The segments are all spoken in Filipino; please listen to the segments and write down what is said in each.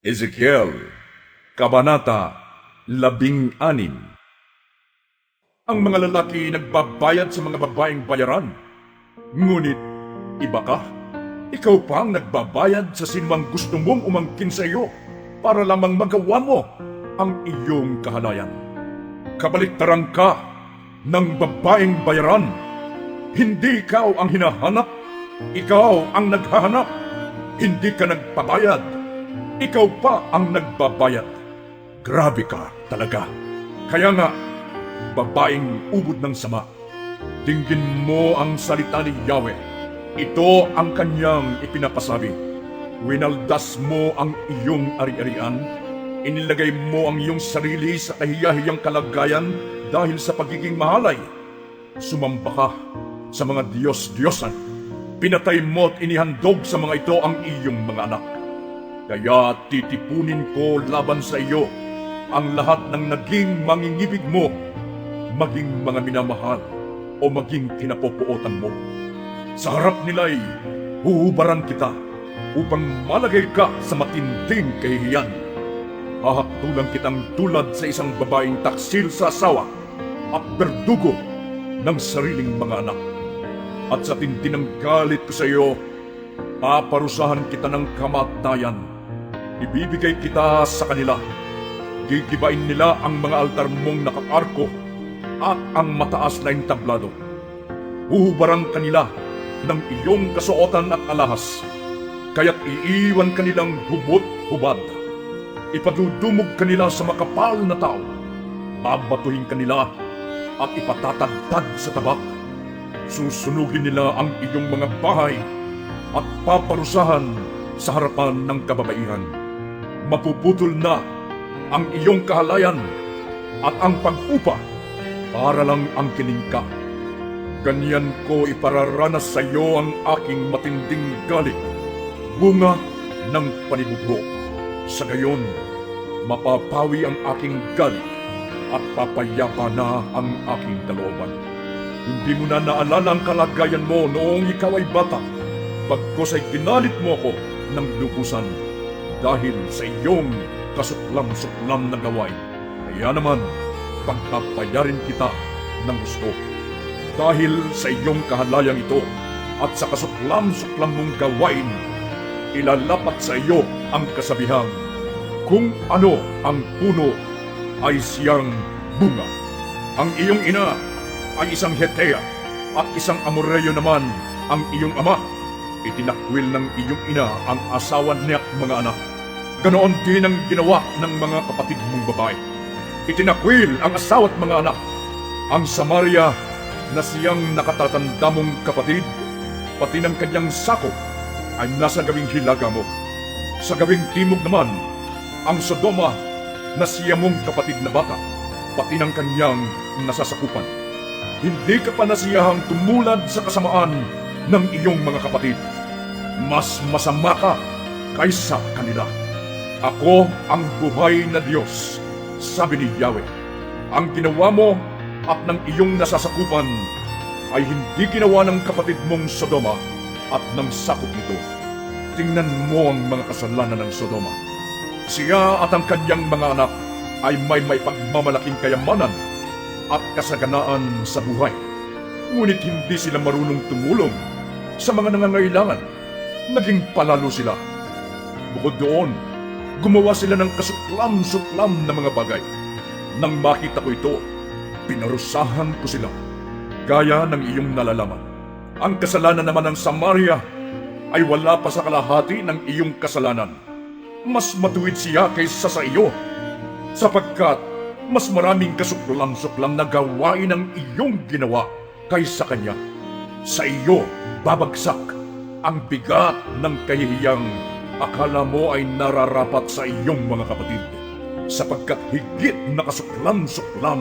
Ezekiel, Kabanata 16. Ang mga lalaki nagbabayad sa mga babaeng bayaran. Ngunit, iba ka? Ikaw pa ang nagbabayad sa sinumang gusto mong umangkin sa iyo para lamang magawa mo ang iyong kahalayan. Kabaliktaran ka ng babaeng bayaran. Hindi ikaw ang hinahanap, ikaw ang naghahanap. Hindi ka nagpabayad, ikaw pa ang nagbabayad. Grabe ka talaga. Kaya nga, babaeng ubod ng sama, dinggin mo ang salita ni Yahweh. Ito ang kanyang ipinapasabi. Winaldas mo ang iyong ari-arian, inilagay mo ang iyong sarili sa kahiyahiyang kalagayan dahil sa pagiging mahalay. Sumamba ka sa mga Diyos-Diyosan. Pinatay mo at inihandog sa mga ito ang iyong mga anak. Kaya titipunin ko laban sa iyo ang lahat ng naging mangingibig mo, maging mga minamahal o maging kinapopuotan mo. Sa harap nila'y huhubaran kita upang malagay ka sa matinding kahihiyan. Hahatulan kitang tulad sa isang babaeng taksil sa asawa at berdugo ng sariling mga anak. At sa tindi ng galit ko sa iyo, paparusahan kita ng kamatayan. Ibibigay kita sa kanila. Gigibain nila ang mga altar mong nakaarko at ang mataas na entablado. Huhubaran kanila ng iyong kasuotan at alahas, kaya't iiwan kanilang hubot-hubad. Ipadudumog kanila sa makapal na tao. Babatuhin kanila at ipatatagtad sa tabak. Susunugin nila ang iyong mga bahay at paparusahan sa harapan ng kababaihan. Mapuputol na ang iyong kahalayan at ang pag-upa para lang ang kiningka. Ganyan ko ipararanas sa iyo ang aking matinding galit, bunga ng panibugho. Sa gayon, mapapawi ang aking galit at papayapa na ang aking kalooban. Hindi mo na naalala ang kalagayan mo noong ikaw ay bata, pagkos ay ginalit mo ako ng lubusan dahil sa iyong kasuklam-suklam na gawain. Kaya naman, pagpapayarin kita ng gusto. Dahil sa iyong kahalayang ito at sa kasuklam-suklam mong gawain, ilalapat sa iyo ang kasabihang, kung ano ang puno ay siyang bunga. Ang iyong ina ay isang Hetea at isang Amoreyo naman ang iyong ama. Itinakwil ng iyong ina ang asawa niya at mga anak. Ganoon din ang ginawa ng mga kapatid mong babae. Itinakwil ang asawa at mga anak. Ang Samaria na siyang nakatatanda mong kapatid, pati ng kanyang sakop ay nasa gawing hilaga mo. Sa gawing timog naman, ang Sodoma na siya mong kapatid na bata, pati ng kanyang nasasakupan. Hindi ka pa nasiyahang tumulad sa kasamaan ng iyong mga kapatid. Mas masama ka kaysa kanila. Ako ang buhay na Diyos, sabi ni Yahweh. Ang ginawa mo at ng iyong nasasakupan ay hindi ginawa ng kapatid mong Sodoma at ng sakop nito. Tingnan mo ang mga kasalanan ng Sodoma. Siya at ang kanyang mga anak ay may pagmamalaking kayamanan at kasaganaan sa buhay. Ngunit hindi sila marunong tumulong sa mga nangangailangan. Naging palalo sila. Bukod doon, gumawa sila ng kasuklam-suklam na mga bagay. Nang makita ko ito, pinarusahan ko sila, gaya ng iyong nalalaman. Ang kasalanan naman ng Samaria ay wala pa sa kalahati ng iyong kasalanan. Mas matuwid siya kaysa sa iyo, sapagkat mas maraming kasuklam-suklam na gawain ang iyong ginawa kaysa kanya. Sa iyo babagsak ang bigat ng kahihiyang akala mo ay nararapat sa iyong mga kapatid, sapagkat higit na kasuklam-suklam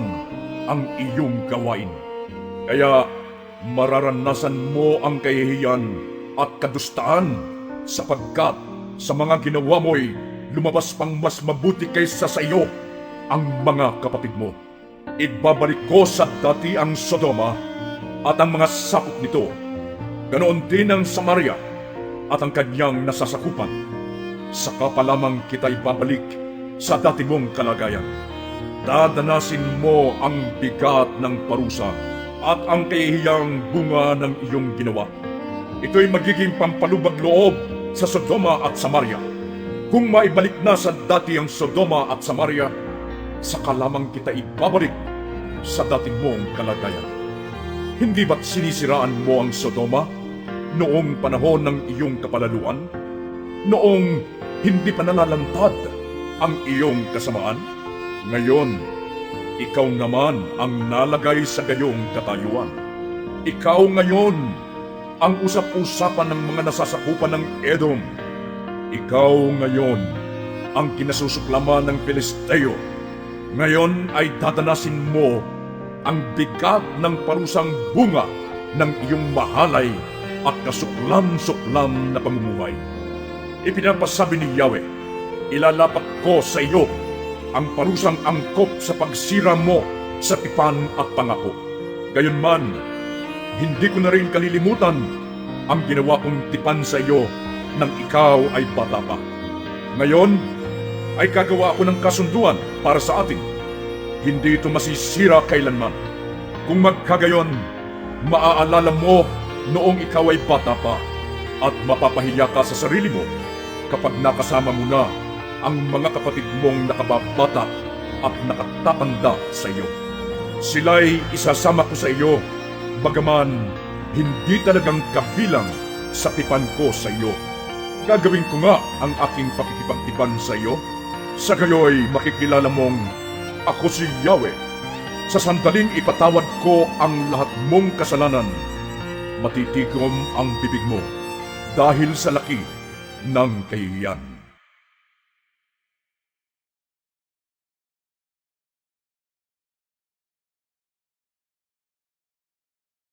ang iyong gawain. Kaya mararanasan mo ang kahihiyan at kadustaan, sapagkat sa mga ginawa mo'y lumabas pang mas mabuti kaysa sa iyo ang mga kapatid mo. Ibabalik ko sa dati ang Sodoma at ang mga sakop nito. Ganoon din ang Samaria at ang kanyang nasasakupan. saka pa lamang kita ibabalik sa dati mong kalagayan. Dadanasin mo ang bigat ng parusa at ang kahihiyang bunga ng iyong ginawa. Ito'y magiging pampalubag loob sa Sodoma at Samaria. Kung maibalik na sa dati ang Sodoma at Samaria, saka lamang kita ibabalik sa dati mong kalagayan. Hindi ba't sinisiraan mo ang Sodoma noong panahon ng iyong kapalaluan? Noong hindi pa nalalantad ang iyong kasamaan? Ngayon, ikaw naman ang nalagay sa gayong katayuan. Ikaw ngayon ang usap-usapan ng mga nasasakupan ng Edom. Ikaw ngayon ang kinasusuklaman ng Filisteo. Ngayon ay dadanasin mo ang bigat ng parusang bunga ng iyong mahalay at kasuklam-suklam na pamumuhay. Ipinapasabi ni Yahweh, ilalapat ko sa iyo ang parusang angkop sa pagsira mo sa tipan at pangako. Gayunman, hindi ko na rin kalilimutan ang ginawa kong tipan sa iyo nang ikaw ay bata pa. Ngayon ay gagawa ako ng kasunduan para sa atin. Hindi ito masisira kailanman. Kung magkagayon, maaalala mo noong ikaw ay bata pa at mapapahiya ka sa sarili mo kapag nakasama mo na ang mga kapatid mong nakababata at nakatatanda sa iyo. Sila'y isasama ko sa iyo, bagaman hindi talagang kabilang sa tipan ko sa iyo. Gagawin ko nga ang aking pakikipagtipan sa iyo. Sa gayoy makikilala mong ako si Yahweh. Sa sandaling ipatawad ko ang lahat mong kasalanan, matitigom ang bibig mo dahil sa laki ng kahihiyan.